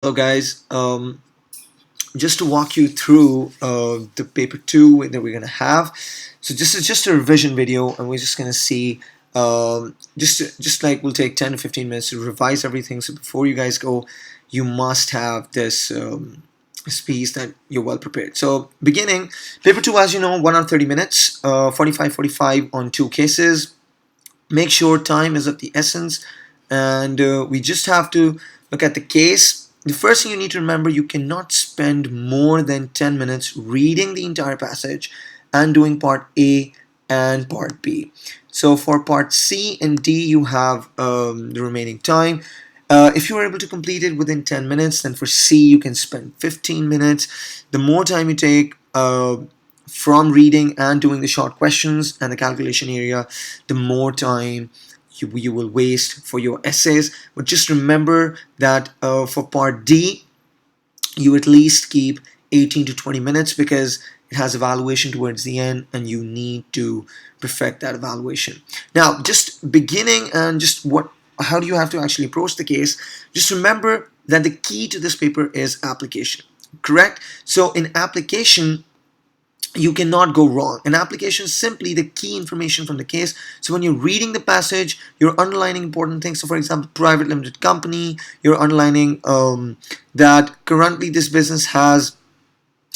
Hello guys, just to walk you through the paper 2 that we're going to have. So this is just a revision video and we're just going to see just like we'll take 10 to 15 minutes to revise everything. So before you guys go, you must have this piece that you're well prepared. So beginning, paper 2, as you know, 1 hour 30 minutes, 45 on 2 cases. Make sure time is of the essence, and we just have to look at the case. The first thing you need to remember, you cannot spend more than 10 minutes reading the entire passage and doing part A and part B. So for part C and D, you have the remaining time. If you are able to complete it within 10 minutes, then for C, you can spend 15 minutes. The more time you take from reading and doing the short questions and the calculation area, the more time you will waste for your essays. But just remember that for part D, you at least keep 18 to 20 minutes because it has evaluation towards the end and you need to perfect that evaluation. Now, just beginning and how do you have to actually approach the case? Just remember that the key to this paper is application, correct? So in application, you cannot go wrong. An application is simply the key information from the case. So when you're reading the passage, you're underlining important things. So for example, private limited company, you're underlining that currently this business has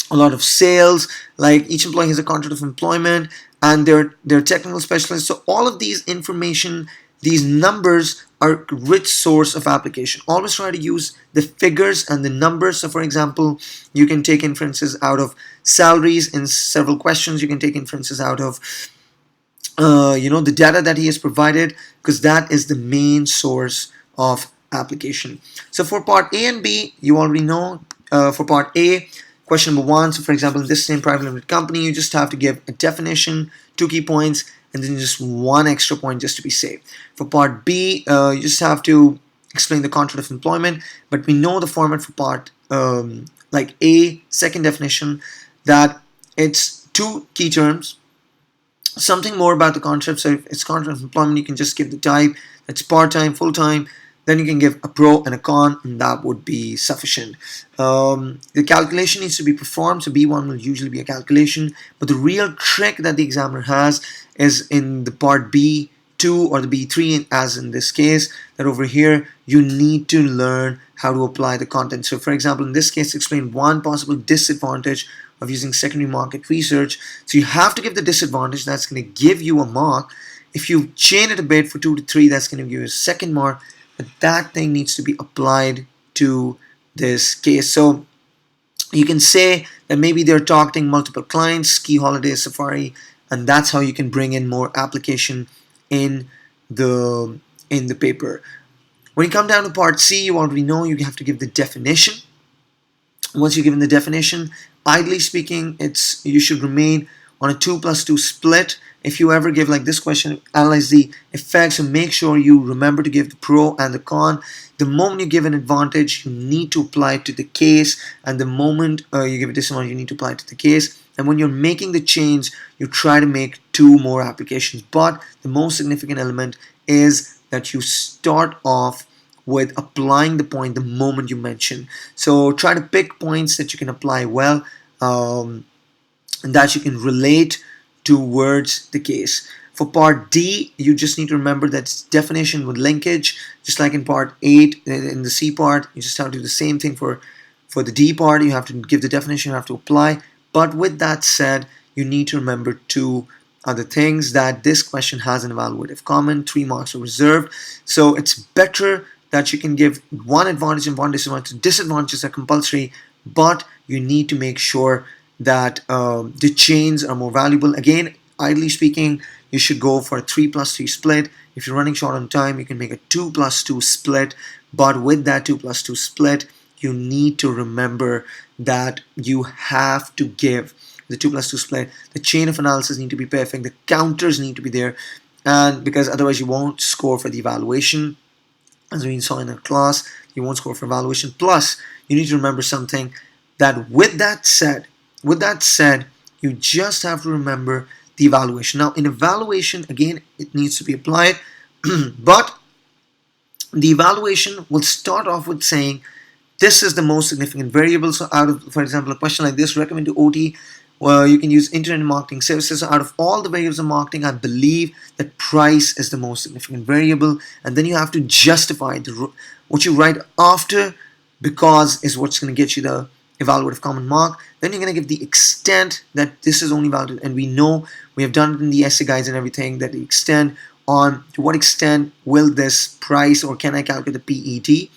a lot of sales, like each employee has a contract of employment and they're technical specialists. So all of these information, these numbers are a rich source of application. Always try to use the figures and the numbers. So for example, you can take inferences out of salaries in several questions. You can take inferences out of the data that he has provided, because that is the main source of application. So for part A and B, you already know. For part A, question number 1, so for example, in this same private limited company, you just have to give a definition, 2 key points, and then just 1 extra point just to be safe. For part B, you just have to explain the contract of employment, but we know the format for part like A, second definition, that it's 2 key terms, something more about the concept. So if it's contract of employment, you can just give the type, that's part-time, full-time, then you can give a pro and a con, and that would be sufficient. The calculation needs to be performed, so B1 will usually be a calculation, but the real trick that the examiner has is in the part B2 or the B3, as in this case, that over here you need to learn how to apply the content. So for example, in this case, explain 1 possible disadvantage of using secondary market research. So you have to give the disadvantage, that's going to give you a mark. If you chain it a bit for 2 to 3, that's going to give you a second mark. But that thing needs to be applied to this case. So you can say that maybe they're targeting multiple clients, ski holidays, safari, and that's how you can bring in more application in the paper. When you come down to part C, you already know you have to give the definition. Once you've given the definition, ideally speaking, you should remain on a 2+2 split. If you ever give like this question, analyze the effects, and make sure you remember to give the pro and the con. The moment you give an advantage, you need to apply it to the case, and the moment you give a disadvantage, you need to apply it to the case. And when you're making the change, you try to make 2 more applications. But the most significant element is that you start off with applying the point the moment you mention. So try to pick points that you can apply well, and that you can relate towards the case. For part D, you just need to remember that it's definition with linkage, just like in part 8, in the C part, you just have to do the same thing for the D part. You have to give the definition, you have to apply. But with that said, you need to remember 2 other things, that this question has an evaluative comment, 3 marks are reserved. So it's better that you can give 1 advantage and 1 disadvantage. Disadvantages are compulsory, but you need to make sure that the chains are more valuable. Again, ideally speaking, you should go for a 3+3 split. If you're running short on time, you can make a 2+2 split, but with that 2+2 split, you need to remember that you have to give the 2+2 split. The chain of analysis need to be perfect, the counters need to be there, and because otherwise you won't score for the evaluation. As we saw in our class, you won't score for evaluation. Plus, you need to remember something, that with that said, you just have to remember the evaluation. Now, in evaluation, again, it needs to be applied, but the evaluation will start off with saying this is the most significant variable. So out of, for example, a question like this, recommend to OT, well, you can use internet marketing services. So out of all the variables of marketing, I believe that price is the most significant variable, and then you have to justify what you write after, because is what's going to get you the evaluative common mark. Then you're going to give the extent that this is only valid, and we know, we have done it in the essay guides and everything, that the extent on to what extent will this price, or can I calculate the PET,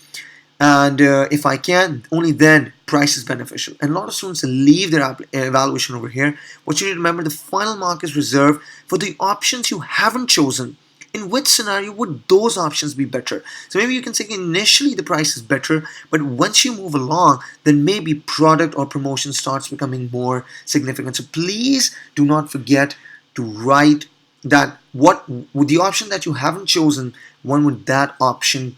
and if I can, only then price is beneficial. And a lot of students leave their evaluation over here. What you need to remember, the final mark is reserved for the options you haven't chosen. In which scenario would those options be better? So maybe you can say initially the price is better, but once you move along, then maybe product or promotion starts becoming more significant. So please do not forget to write that what with the option that you haven't chosen, when would that option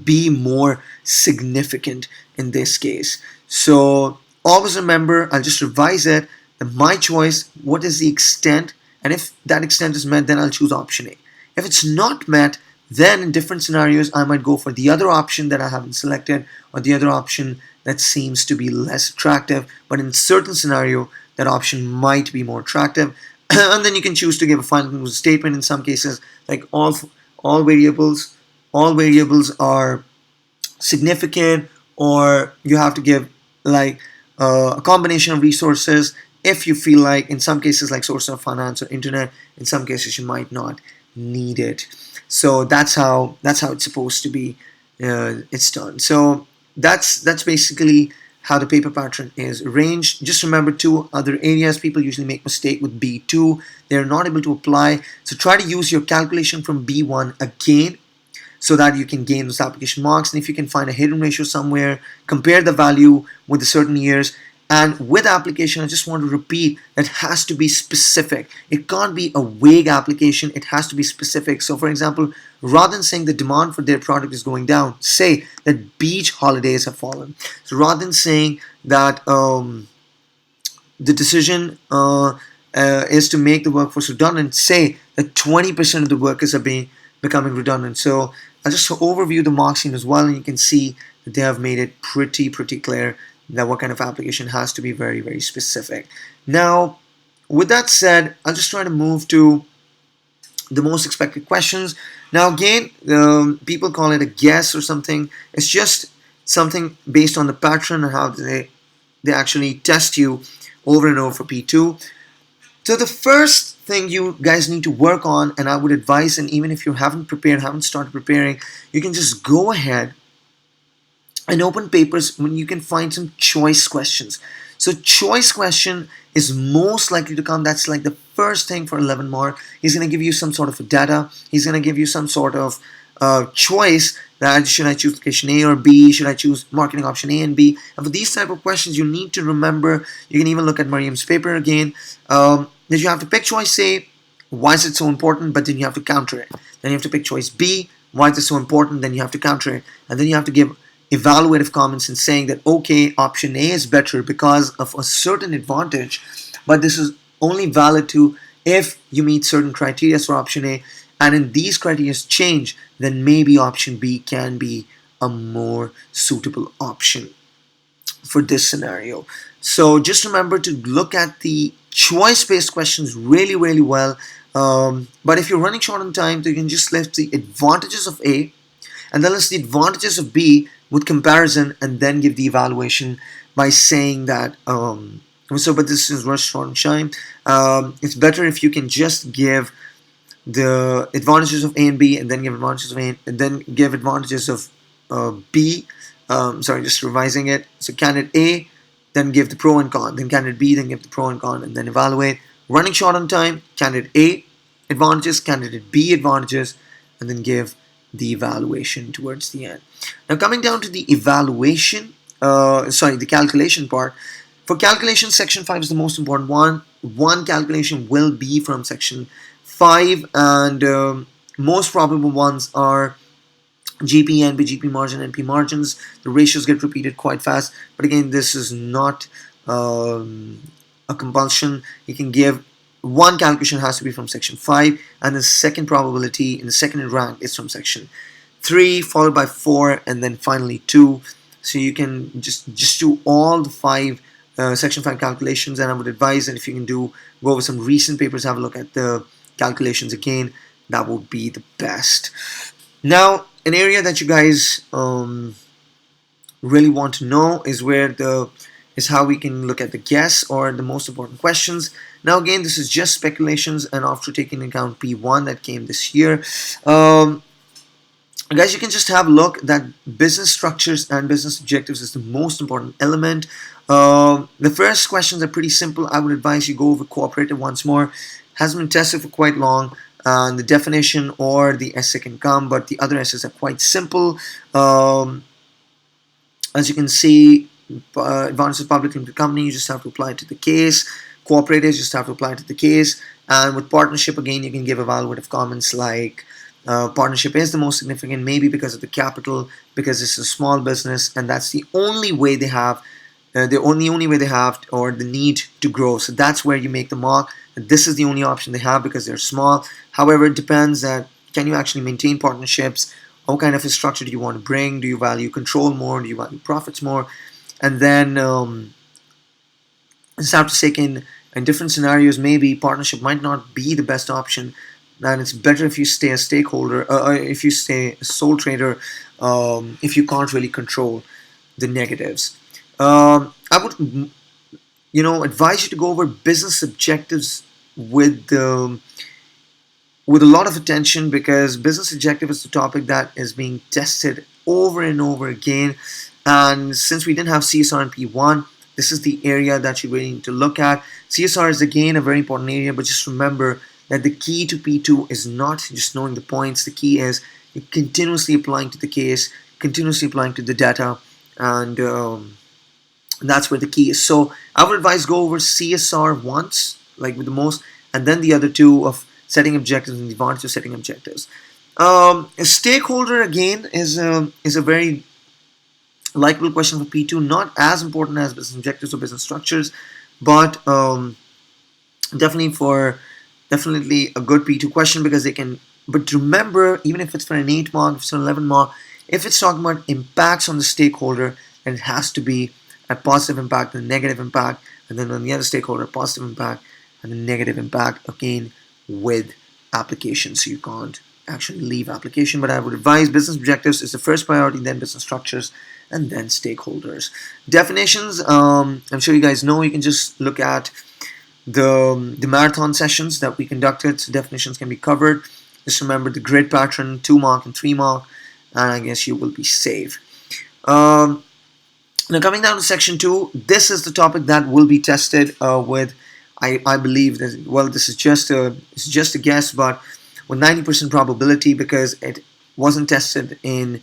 be more significant in this case. So always remember, I'll just revise it, that my choice, what is the extent, and if that extent is met, then I'll choose option A. If it's not met, then in different scenarios I might go for the other option that I haven't selected, or the other option that seems to be less attractive, but in certain scenario that option might be more attractive. And then you can choose to give a final conclusive statement. In some cases, like all variables are significant, or you have to give like a combination of resources if you feel like, in some cases like source of finance or internet, in some cases you might not need it. So that's how it's supposed to be. It's done. So that's basically how the paper pattern is arranged. Just remember two other areas people usually make mistake with B2. They're not able to apply. So try to use your calculation from B1 again, so that you can gain those application marks. And if you can find a hidden ratio somewhere, compare the value with the certain years. And with application, I just want to repeat, that has to be specific. It can't be a vague application, it has to be specific. So for example, rather than saying the demand for their product is going down, say that beach holidays have fallen. So rather than saying that the decision is to make the workforce redundant, say that 20% of the workers are becoming redundant. So I'll just overview the mark scheme as well, and you can see that they have made it pretty clear that what kind of application has to be very specific. Now, with that said, I'll just try to move to the most expected questions. Now again, people call it a guess or something. It's just something based on the pattern and how they actually test you over and over for P2. So the first thing you guys need to work on, and I would advise, and even if you haven't started preparing, you can just go ahead and open papers when you can find some choice questions. So choice question is most likely to come. That's like the first thing for 11 mark. He's going to give you some sort of data. He's going to give you some sort of choice, that should I choose location A or B, should I choose marketing option A and B. And for these type of questions, you need to remember, you can even look at Mariam's paper again, that you have to pick choice A, why is it so important, but then you have to counter it. Then you have to pick choice B, why is it so important, then you have to counter it. And then you have to give evaluative comments in saying that, okay, option A is better because of a certain advantage, but this is only valid to if you meet certain criteria for option A, and in these criteria change, then maybe option B can be a more suitable option for this scenario. So just remember to look at the choice-based questions really well. But if you're running short on time, so you can just list the advantages of A and then list the advantages of B with comparison, and then give the evaluation by saying that but this is rush short and shine. It's better if you can just give the advantages of A and B, and then give advantages of A, and then give advantages of B. Sorry, just revising it. So candidate A, then give the pro and con. Then candidate B, then give the pro and con, and then evaluate. Running short on time, candidate A advantages, candidate B advantages, and then give the evaluation towards the end. Now coming down to the evaluation, the calculation part. For calculation, section 5 is the most important one. One calculation will be from section 5, and most probable ones are GP, NP, GP margin, NP margins. The ratios get repeated quite fast, but again, this is not a compulsion. You can give one calculation has to be from section 5, and the second probability in the second rank is from section 3, followed by 4, and then finally 2. so you can just do all the five section 5 calculations. And I would advise that if you can go over some recent papers, have a look at the calculations again. That would be the best. Now, an area that you guys really want to know is how we can look at the guess or the most important questions. Now again, this is just speculations, and after taking into account P1 that came this year, guys, you can just have a look that business structures and business objectives is the most important element. The first questions are pretty simple. I would advise you go over cooperative once more. Hasn't been tested for quite long. The definition or the essay can come, but the other essays are quite simple. As you can see, advantages of public limited company, you just have to apply it to the case. Cooperatives, you just have to apply it to the case. And with partnership, again, you can give evaluative comments like partnership is the most significant, maybe because of the capital, because it's a small business, and that's the only way they have, the only way they have, or the need to grow. So that's where you make the mark. This is the only option they have because they're small. However, it depends that can you actually maintain partnerships? What kind of a structure do you want to bring? Do you value control more? Do you value profits more? And then just have to take in different scenarios, maybe partnership might not be the best option, and it's better if you stay a stakeholder, if you stay a sole trader, if you can't really control the negatives. I would, advise you to go over business objectives with a lot of attention, because business objective is the topic that is being tested over and over again. And since we didn't have CSR in P1, this is the area that you really need to look at. CSR is again a very important area, but just remember that the key to P2 is not just knowing the points. The key is continuously applying to the case, continuously applying to the data, and that's where the key is. So I would advise go over CSR once, like with the most, and then the other two of setting objectives and the advantage of setting objectives. A stakeholder again is a very likable question for P2, not as important as business objectives or business structures, but definitely a good P2 question, because they can. But remember, even if it's for an 8 mark, if it's an 11 mark, if it's talking about impacts on the stakeholder, then it has to be a positive impact and a negative impact, and then on the other stakeholder, a positive impact and a negative impact, again with application. So you can't actually leave application, but I would advise business objectives is the first priority, then business structures, and then stakeholders. Definitions, I'm sure you guys know. You can just look at the marathon sessions that we conducted, so definitions can be covered. Just remember the grid pattern, 2 mark and 3 mark, and I guess you will be safe. Now coming down to section 2, this is the topic that will be tested with, I believe that, well, this is just a guess, but with 90% probability, because it wasn't tested in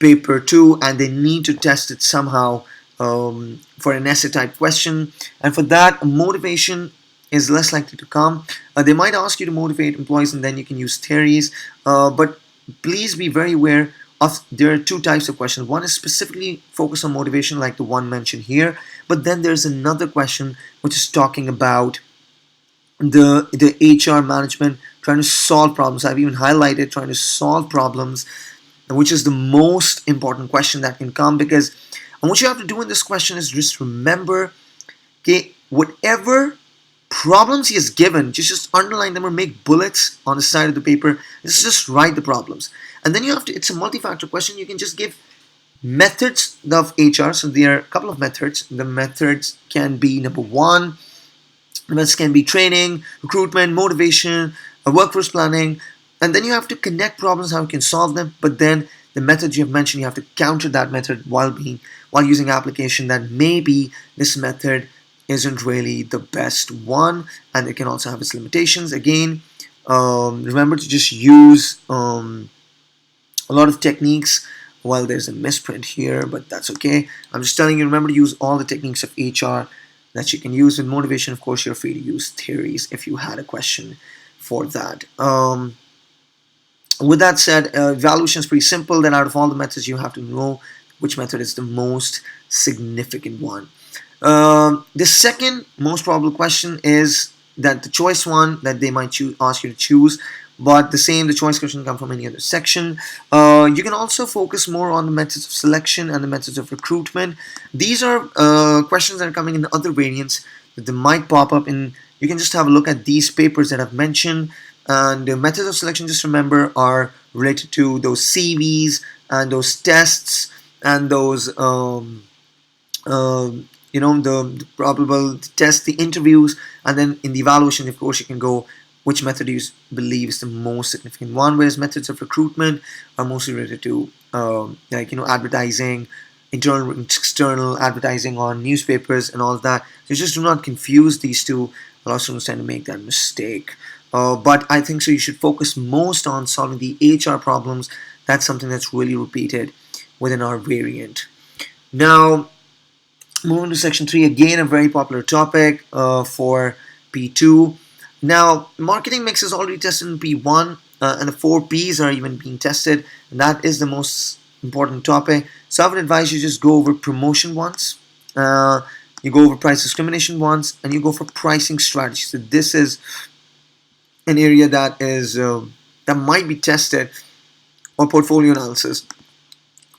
paper 2 and they need to test it somehow for an essay type question, and for that motivation is less likely to come. They might ask you to motivate employees, and then you can use theories, but please be very aware of there are 2 types of questions. One is specifically focused on motivation, like the one mentioned here, but then there's another question which is talking about the HR management, trying to solve problems. I've even highlighted trying to solve problems, which is the most important question that can come, because and what you have to do in this question is just remember, okay, whatever problems he is given, just underline them or make bullets on the side of the paper. Just write the problems, and then you have to. It's a multi-factor question. You can just give methods of HR. So there are a couple of methods. The methods can be number 1. Methods can be training, recruitment, motivation, workforce planning, and then you have to connect problems, how you can solve them. But then the methods you have mentioned, you have to counter that method while using application that maybe this method isn't really the best one, and it can also have its limitations. Again, remember to just use a lot of techniques. Well, there's a misprint here, but that's okay. I'm just telling you, remember to use all the techniques of HR that you can use. With motivation, of course, you're free to use theories if you had a question for that. With that said, evaluation is pretty simple. Then out of all the methods, you have to know which method is the most significant one. The second most probable question is that the choice one that they might ask you to choose but the choice question can come from any other section. You can also focus more on the methods of selection and the methods of recruitment. These are questions that are coming in other variants that they might pop up in. You can just have a look at these papers that I've mentioned, and the methods of selection, just remember, are related to those CVs and those tests and those the probable tests, the interviews, and then in the evaluation, of course, you can go which method you believe is the most significant one. Whereas methods of recruitment are mostly related to advertising, internal and external advertising on newspapers and all of that. So just do not confuse these two. A lot of students tend to make that mistake. But I think so you should focus most on solving the HR problems. That's something that's really repeated within our variant. Now, moving to section 3, again a very popular topic for P2. Now, marketing mix is already tested in P1, and the 4 Ps are even being tested, and that is the most important topic. So I would advise you just go over promotion once, you go over price discrimination once, and you go for pricing strategy. So this is an area that is that might be tested, or portfolio analysis.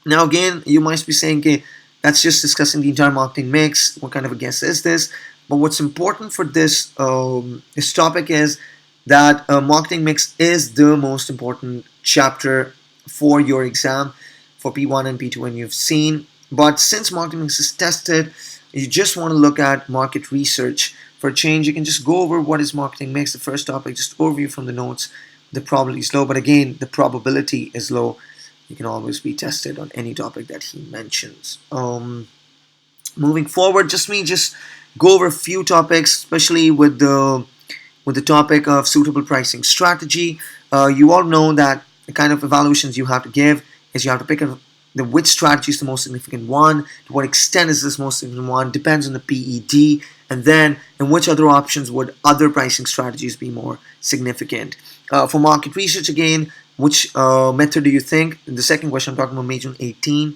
Now again, you might be saying, okay, that's just discussing the entire marketing mix. What kind of a guess is this? But what's important for this topic is that marketing mix is the most important chapter for your exam for P1 and P2, and you've seen. But since marketing mix is tested, you just want to look at market research. For a change, you can just go over what is marketing mix, the first topic, just overview from the notes. The probability is low, but again, the probability is low. You can always be tested on any topic that he mentions. Moving forward, just go over a few topics, especially with the topic of suitable pricing strategy. You all know that the kind of evaluations you have to give is you have to pick which strategy is the most significant one, to what extent is this most significant one, depends on the PED, and then in which other options would other pricing strategies be more significant. For market research, again, which method do you think? The second question, I'm talking about Major 18,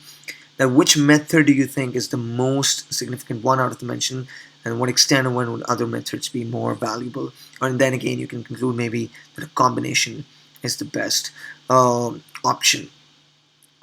that which method do you think is the most significant one out of the mentioned, and what extent and when would other methods be more valuable? And then again, you can conclude maybe that a combination is the best option.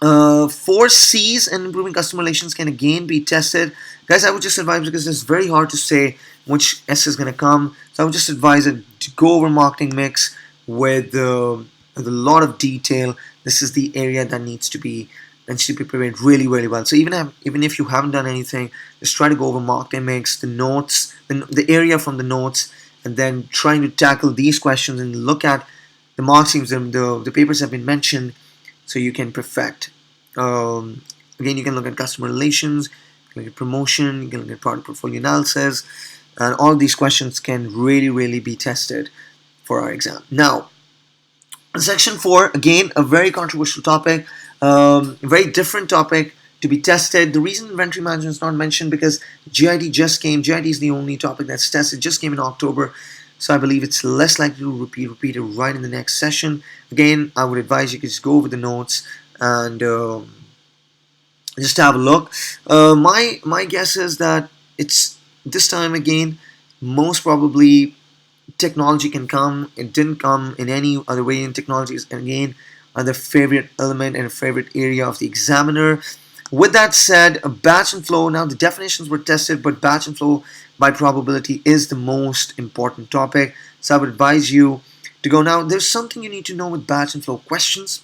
4 C's and improving customer relations can again be tested. Guys, I would just advise, because it's very hard to say which S is going to come, so I would just advise it to go over marketing mix with a lot of detail. This is the area that needs to be prepared really, really well. So even if you haven't done anything, just try to go over marketing mix, the notes, the area from the notes, and then trying to tackle these questions and look at the mark schemes, the papers have been mentioned, so you can perfect. Again, you can look at customer relations, you can look at promotion, you can look at product portfolio analysis, and all these questions can really, really be tested for our exam. Now, section 4, again, a very controversial topic, very different topic to be tested. The reason inventory management is not mentioned because GID just came. GID is the only topic that's tested, just came in October. So I believe it's less likely to repeat it right in the next session. Again, I would advise you to just go over the notes and just have a look. My guess is that it's this time again, most probably technology can come. It didn't come in any other way, and technology is again the favorite element and a favorite area of the examiner. With that said, a batch and flow, now the definitions were tested, but batch and flow by probability is the most important topic. So I would advise you to go. Now, there's something you need to know with batch and flow questions,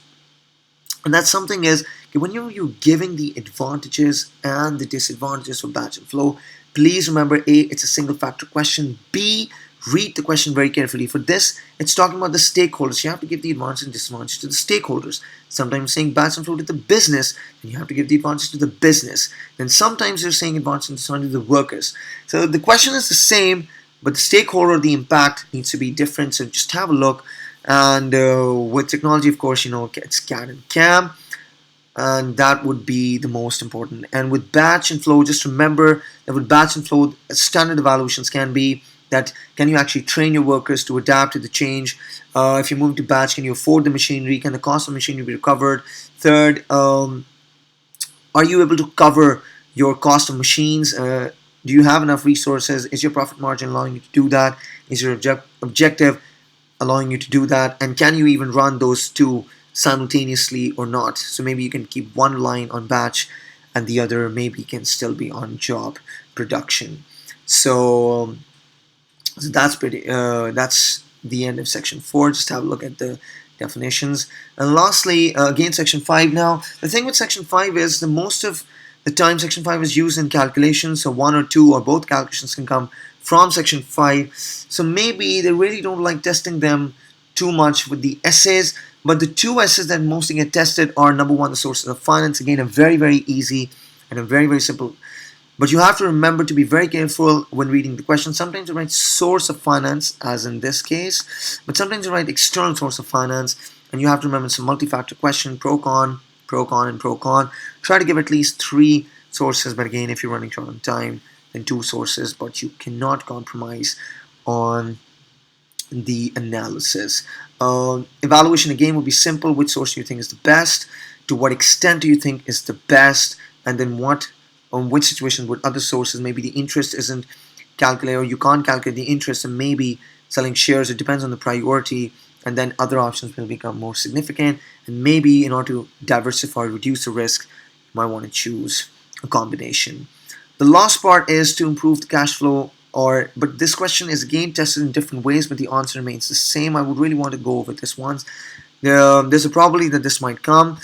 and that something is, when you're giving the advantages and the disadvantages for batch and flow, please remember, A, it's a single factor question. B, read the question very carefully. For this, it's talking about the stakeholders. You have to give the advantage and disadvantage to the stakeholders. Sometimes saying batch and flow to the business, and you have to give the advantage to the business. Then sometimes you're saying advantage and disadvantage to the workers. So the question is the same, but the stakeholder, the impact needs to be different. So just have a look. And with technology, of course, it's CAD and CAM, and that would be the most important. And with batch and flow, just remember that with batch and flow, standard evaluations can be that can you actually train your workers to adapt to the change? If you move to batch, can you afford the machinery? Can the cost of machinery be recovered? Third, are you able to cover your cost of machines? Do you have enough resources? Is your profit margin allowing you to do that? Is your objective allowing you to do that, and can you even run those two simultaneously or not. So maybe you can keep one line on batch and the other maybe can still be on job production. So, so that's the end of section 4. Just have a look at the definitions. And lastly, again, section 5 now. The thing with section 5 is the most of the time section 5 is used in calculations, so one or two or both calculations can come from section 5. So maybe they really don't like testing them too much with the essays, but the two essays that mostly get tested are number 1, the sources of finance. Again, a very, very easy and a very, very simple. But you have to remember to be very careful when reading the question. Sometimes you write source of finance, as in this case, but sometimes you write external source of finance, and you have to remember it's a multi-factor question, pro-con, pro-con, and pro-con. Try to give at least 3 sources, but again, if you're running short on time, then 2 sources, but you cannot compromise on the analysis. Evaluation again would be simple. Which source do you think is the best? To what extent do you think is the best? And then on which situation would other sources, maybe the interest isn't calculated, or you can't calculate the interest, and maybe selling shares, it depends on the priority, and then other options will become more significant, and maybe in order to diversify, reduce the risk, you might want to choose a combination. The last part is to improve the cash flow, but this question is again tested in different ways, but the answer remains the same. I would really want to go over this once. There's a probability that this might come.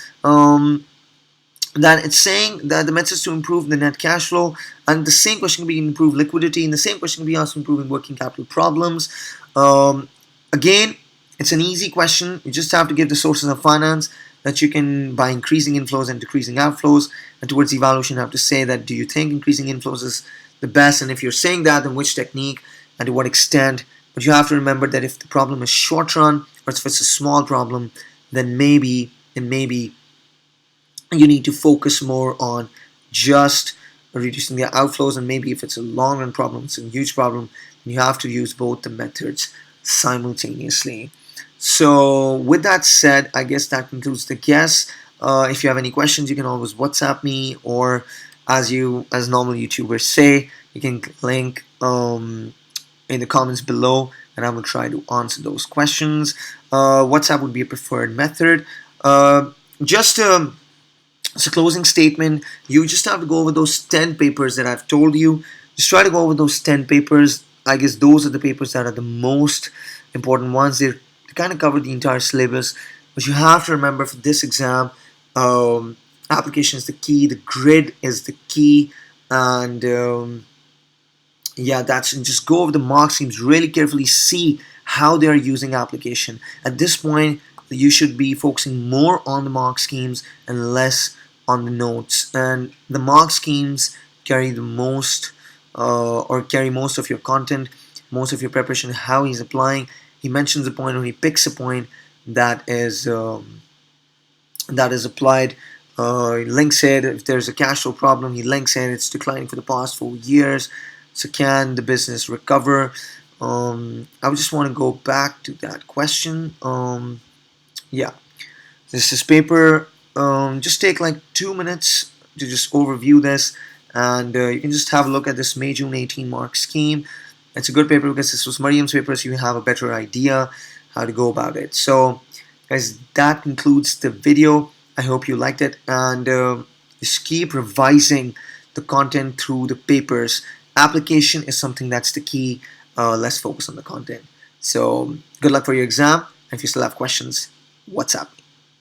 That it's saying that the methods to improve the net cash flow, and the same question can be improve liquidity, and the same question can be asked improving working capital problems. Again, it's an easy question. You just have to give the sources of finance that you can by increasing inflows and decreasing outflows, and towards the evaluation you have to say that do you think increasing inflows is the best, and if you're saying that, then which technique and to what extent. But you have to remember that if the problem is short run, or if it's a small problem, then maybe you need to focus more on just reducing the outflows, and maybe if it's a long run problem, it's a huge problem, you have to use both the methods simultaneously. So with that said, I guess that concludes the guess. If you have any questions, you can always WhatsApp me, or as normal YouTubers say, you can link in the comments below, and I will try to answer those questions. WhatsApp would be a preferred method. As a closing statement, you just have to go over those 10 papers that I've told you. Just try to go over those 10 papers. I guess those are the papers that are the most important ones. They kind of cover the entire syllabus. But you have to remember for this exam, application is the key, the grid is the key, and yeah, that's just go over the mark schemes really carefully, see how they are using application. At this point, you should be focusing more on the mark schemes and less on the notes, and the mark schemes carry the most carry most of your content, most of your preparation. How he's applying, he mentions a point or he picks a point that is applied. Links it. If there's a cash flow problem, he links it. It's declining for the past 4 years, so can the business recover? I would just want to go back to that question. Yeah, this is paper. Just take like 2 minutes to just overview this, and you can just have a look at this May June 18 mark scheme. It's a good paper because this was Mariam's paper, so you have a better idea how to go about it. So guys, that concludes the video. I hope you liked it, and just keep revising the content through the papers. Application is something that's the key. Let's focus on the content. So good luck for your exam, and if you still have questions, WhatsApp me.